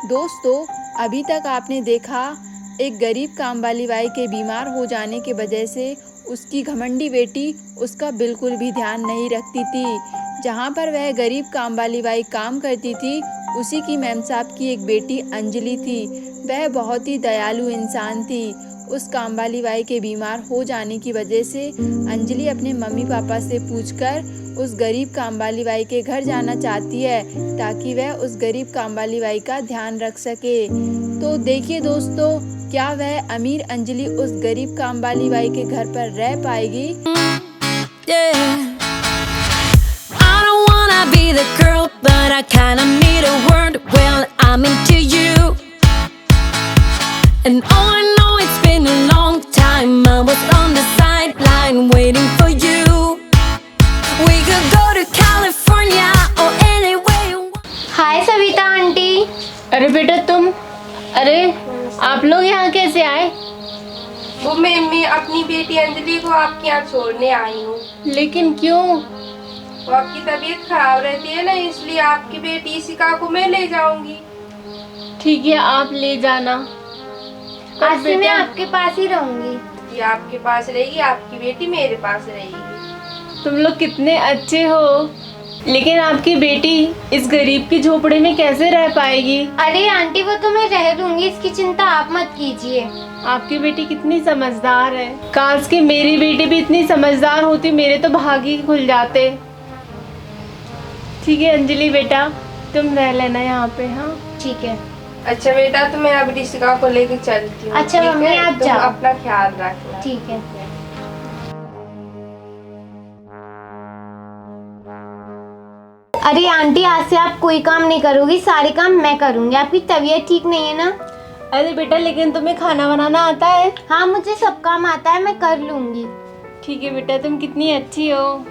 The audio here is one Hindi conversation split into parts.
दोस्तों, अभी तक आपने देखा एक गरीब काम वाली बाई के बीमार हो जाने की वजह से उसकी घमंडी बेटी उसका बिल्कुल भी ध्यान नहीं रखती थी। जहाँ पर वह गरीब काम वाली बाई काम करती थी, उसी की मेम साहब की एक बेटी अंजलि थी। वह बहुत ही दयालु इंसान थी। उस काम वाली बाई के बीमार हो जाने की वजह से अंजलि अपने मम्मी पापा से पूछकर उस गरीब काम वाली बाई के घर जाना चाहती है, ताकि वह उस गरीब काम वाली बाई का ध्यान रख सके। तो देखिए दोस्तों, क्या वह अमीर अंजलि उस गरीब काम वाली बाई के घर पर रह पाएगी? I don't wanna be the girl, but I kinda need a word. Well, I'm into you, and oh, I know it's been a long time. I was on the sideline waiting for you. We could go to California or anywhere you want. Hi Savita aunty. अरे बेटा तुम, अरे आप लोग यहाँ कैसे आए? वो मैं अपनी बेटी अंजलि को आपके यहाँ छोड़ने आई हूँ। लेकिन क्यों? वो आपकी तबीयत खराब रहती है ना, इसलिए आपकी बेटी इशिका को मैं ले जाऊंगी। ठीक है, आप ले जाना। आज से मैं आपके पास ही रहूंगी। ये आपके पास रहेगी, आपकी बेटी मेरे पास रहेगी। तुम लोग कितने अच्छे हो, लेकिन आपकी बेटी इस गरीब की झोपड़ी में कैसे रह पाएगी? अरे आंटी, वो तो मैं रह लूंगी, इसकी चिंता आप मत कीजिए। आपकी बेटी कितनी समझदार है। काश कि मेरी बेटी भी इतनी समझदार होती, मेरे तो भाग ही खुल जाते। ठीक है अंजलि बेटा, तुम रह लेना यहाँ पे। हाँ ठीक है। अच्छा बेटा, तो मैं अब इशिका को लेकर चलती हूँ। अच्छा ठीक मम्मी, है? आप तुम जाओ। अपना ख्याल रखना। ठीक है। अरे आंटी, आज से आप कोई काम नहीं करोगी, सारे काम मैं करूंगी। आपकी तबीयत ठीक नहीं है ना? अरे बेटा, लेकिन तुम्हें खाना बनाना आता है? हाँ, मुझे सब काम आता है, मैं कर लूंगी। ठीक है बेटा, तुम कितनी अच्छी हो।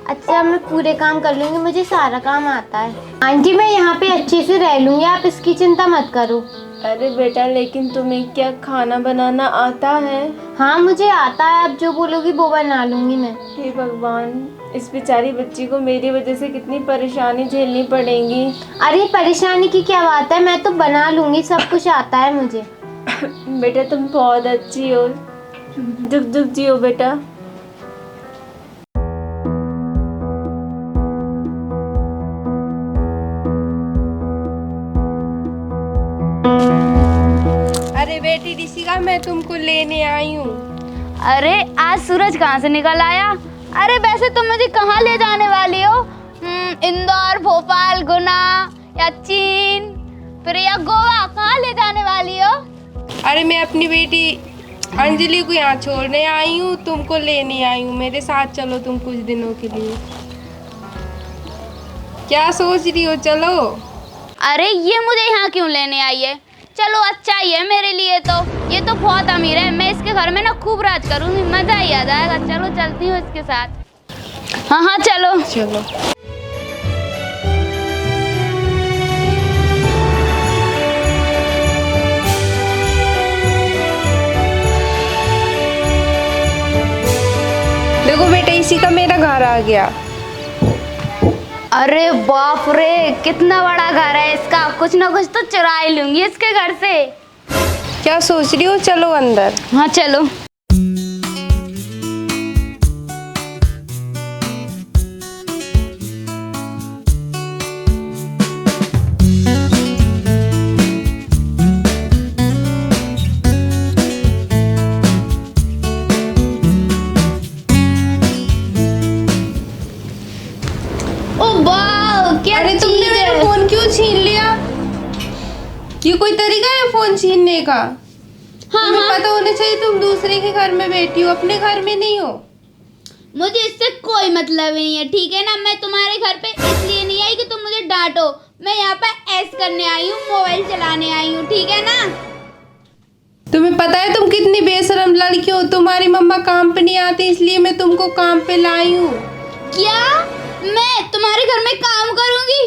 अच्छा, मैं पूरे काम कर लूंगी, मुझे सारा काम आता है। आंटी, मैं यहाँ पे अच्छे से रह लूंगी, आप इसकी चिंता मत करो। अरे बेटा, लेकिन तुम्हें क्या खाना बनाना आता है? हाँ, मुझे आता है, आप जो बोलोगी वो बना लूंगी मैं। हे भगवान, इस बेचारी बच्ची को मेरी वजह से कितनी परेशानी झेलनी पड़ेगी। अरे परेशानी की क्या बात है, मैं तो बना लूंगी, सब कुछ आता है मुझे। बेटा तुम बहुत अच्छी हो, दुख दुख जियो बेटा। अरे बेटी इशिका, मैं तुमको लेने आई हूँ। अरे आज सूरज कहाँ से निकल आया? अरे वैसे तुम मुझे कहाँ ले जाने वाली हो? इंदौर, भोपाल, गुना या चीन, फिर या गोवा, कहाँ ले जाने वाली हो? अरे मैं अपनी बेटी अंजलि को यहाँ छोड़ने आई हूँ, तुमको लेने आई हूँ। मेरे साथ चलो तुम कुछ दिनों के लिए। क्या सोच रही हो? चलो। अरे ये मुझे यहाँ क्यों लेने आई है? चलो अच्छा ही है मेरे लिए, तो ये तो बहुत अमीर है, मैं इसके घर में ना खूब राज करूँगी, मज़ा ही आ जाएगा। चलो चलती हूँ इसके साथ। हाँ हाँ चलो चलो। देखो बेटा, इशिका मेरा घर आ गया। अरे बाप रे, कितना बड़ा घर है इसका। कुछ ना कुछ तो चुरा ही लूंगी इसके घर से। क्या सोच रही हो? चलो अंदर। हाँ चलो। ओ वाह, क्या अरे तुमने चीज़ मेरा है। फोन क्यों छीन लिया? ये कोई तरीका है फोन छीनने का? हाँ तुम्हें हाँ, पता होना चाहिए तुम दूसरे के घर में बैठी हो, अपने घर में नहीं हो। मुझे इससे कोई मतलब नहीं है, ठीक है ना। मैं तुम्हारे घर पे इसलिए नहीं आई कि तुम मुझे डांटो। मैं यहाँ पर ऐश करने आई हूँ, मोबाइल चलाने आई हूँ, ठीक है ना। तुम्हें पता है तुम कितनी बेशरम लड़की हो? तुम्हारी मम्मा काम पे नहीं आती, इसलिए मैं तुमको काम पे लाई हूँ। क्या मैं तुम्हारे घर में काम करूँगी?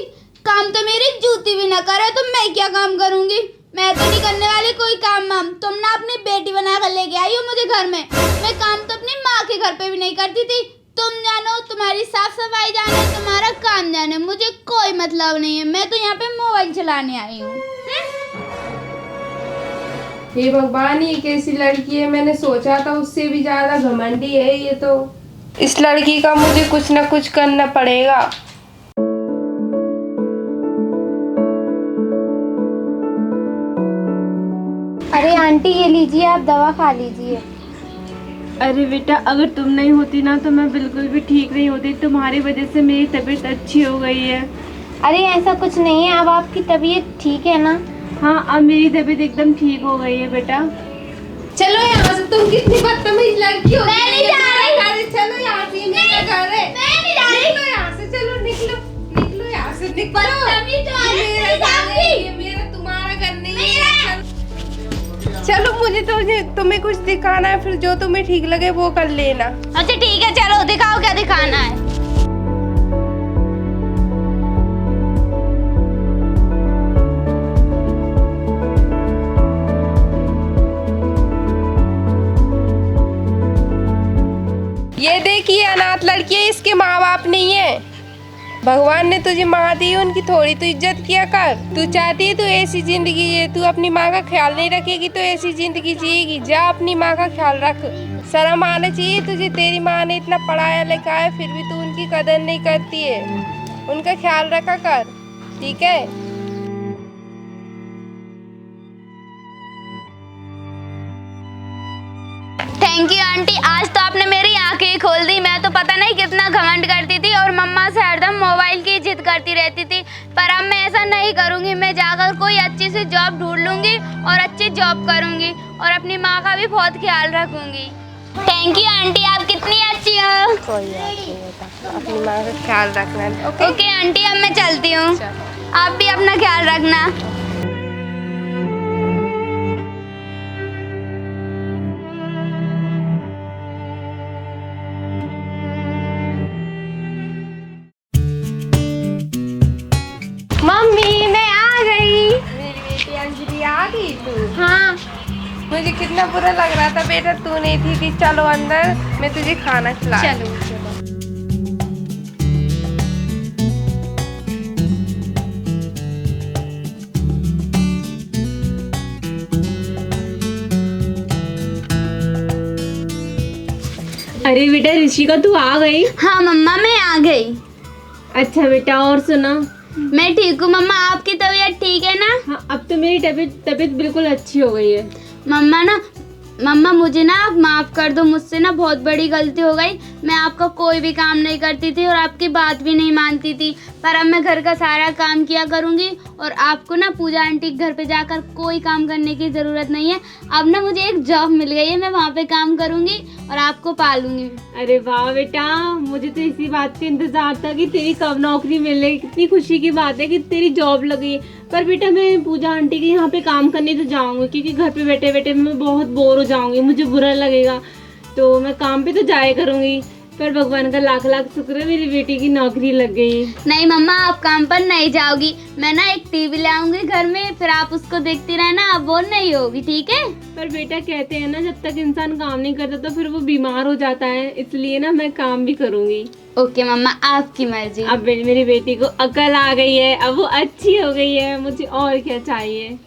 काम तो मेरी जूती भी ना करे तो मैं क्या काम करूँगी? मैं तो नहीं करने वाली कोई काम वाम। तुम ना अपनी बेटी बना कर लेके आई हो मुझे घर में। मैं काम तो अपनी माँ के घर पे भी नहीं करती थी। तुम जानो, तुम्हारी साफ सफाई जाने, तुम्हारा काम जाने, मुझे कोई मतलब नहीं है। मैं तो यहाँ पे मोबाइल चलाने आई हूँ। हे भगवान, ये कैसी लड़की है। मैंने सोचा था उससे भी ज्यादा घमंडी है ये तो। इस लड़की का मुझे कुछ ना कुछ करना पड़ेगा। अरे आंटी ये लीजिए, आप दवा खा लीजिए। अरे बेटा, अगर तुम नहीं होती ना तो मैं बिल्कुल भी ठीक नहीं होती। तुम्हारी वजह से मेरी तबीयत अच्छी हो गई है। अरे ऐसा कुछ नहीं है, अब आपकी तबीयत ठीक है ना? हाँ, अब मेरी तबीयत एकदम ठीक हो गई है बेटा। चलो यहाँ से, तुम कितनी बदतमीज लड़की हो। मैं नहीं जा रही। चलो यहाँ से, मेरा घर है। मैं नहीं जा रही। निकलो यहाँ से, चलो निकलो, निकलो यहाँ से, निकलो। बदतमीज तो ये मेरा नहीं घर है, जाऊंगी। ये मेरा तुम्हारा घर नहीं है। चलो मुझे तो तुम्हें कुछ दिखाना है, फिर जो तुम्हें ठीक लगे वो कर लेना। अच्छा ठीक है, चलो दिखाओ क्या दिखाना है। ये देखिए, अनाथ लड़की है, इसके माँ बाप नहीं है। भगवान ने तुझे माँ दी, उनकी थोड़ी तो इज्जत किया कर। तू चाहती है तू ऐसी जिंदगी जिए, तू अपनी माँ का ख्याल नहीं रखेगी तो ऐसी जिंदगी जिएगी। जा अपनी माँ का ख्याल रख। शर्म आना चाहिए तुझे। तेरी माँ ने इतना पढ़ाया लिखाया फिर भी तू उनकी कदर नहीं करती है। उनका ख्याल रखा कर, ठीक है? थैंक यू आंटी, आज तो आपने मेरी आंखें खोल दी। मैं तो पता नहीं कितना घमंड करती थी और मम्मा से हरदम मोबाइल की जिद करती रहती थी, पर अब मैं ऐसा नहीं करूँगी। मैं जाकर कोई अच्छी सी जॉब ढूंढ लूँगी और अच्छी जॉब करूँगी और अपनी माँ का भी बहुत ख्याल रखूँगी। थैंक यू आंटी, आप कितनी अच्छी हो। कोई बात नहीं बेटा, अपनी माँ का ख्याल रखना। ओके आंटी, अब मैं चलती हूँ। आप भी अपना ख्याल रखना। मम्मी मैं आ गई। मेरी बेटी अंजलि आ गई तू? हाँ मुझे कितना बुरा लग रहा था बेटा, तू नहीं थी कि चलो अंदर, मैं तुझे खाना खिला। चलो। अरे बेटा ऋषिका, तू आ गई? हाँ मम्मा, मैं आ गई। अच्छा बेटा, और सुना? मैं ठीक हूँ मम्मा, आपकी तबीयत ठीक है ना? हाँ, अब तो मेरी तबीयत बिल्कुल अच्छी हो गई है। मम्मा मुझे ना आप माफ़ कर दो, मुझसे ना बहुत बड़ी गलती हो गई। मैं आपका कोई भी काम नहीं करती थी और आपकी बात भी नहीं मानती थी, पर अब मैं घर का सारा काम किया करूँगी और आपको ना पूजा आंटी के घर पे जाकर कोई काम करने की ज़रूरत नहीं है। अब ना मुझे एक जॉब मिल गई है, मैं वहाँ पे काम करूँगी और आपको पालूंगी। अरे वाह बेटा, मुझे तो इसी बात का इंतजार था कि तेरी कब नौकरी मिले। कितनी खुशी की बात है कि तेरी जॉब लगी। पर बेटा मैं पूजा आंटी के यहाँ पे काम करने तो जाऊँगी, क्योंकि घर पे बैठे बैठे मैं बहुत बोर हो जाऊँगी, मुझे बुरा लगेगा, तो मैं काम पे तो जाया करूँगी। पर भगवान का लाख लाख शुक्र है, मेरी बेटी की नौकरी लग गई। नहीं मम्मा, आप काम पर नहीं जाओगी। मैं ना एक टीवी लाऊंगी घर में, फिर आप उसको देखती रहना, आप बोर नहीं होगी, ठीक है? पर बेटा कहते हैं ना, जब तक इंसान काम नहीं करता तो फिर वो बीमार हो जाता है, इसलिए ना मैं काम भी करूँगी। ओके मम्मा, आपकी मर्जी। अब मेरी बेटी को अकल आ गई है, अब वो अच्छी हो गई है, मुझे और क्या चाहिए।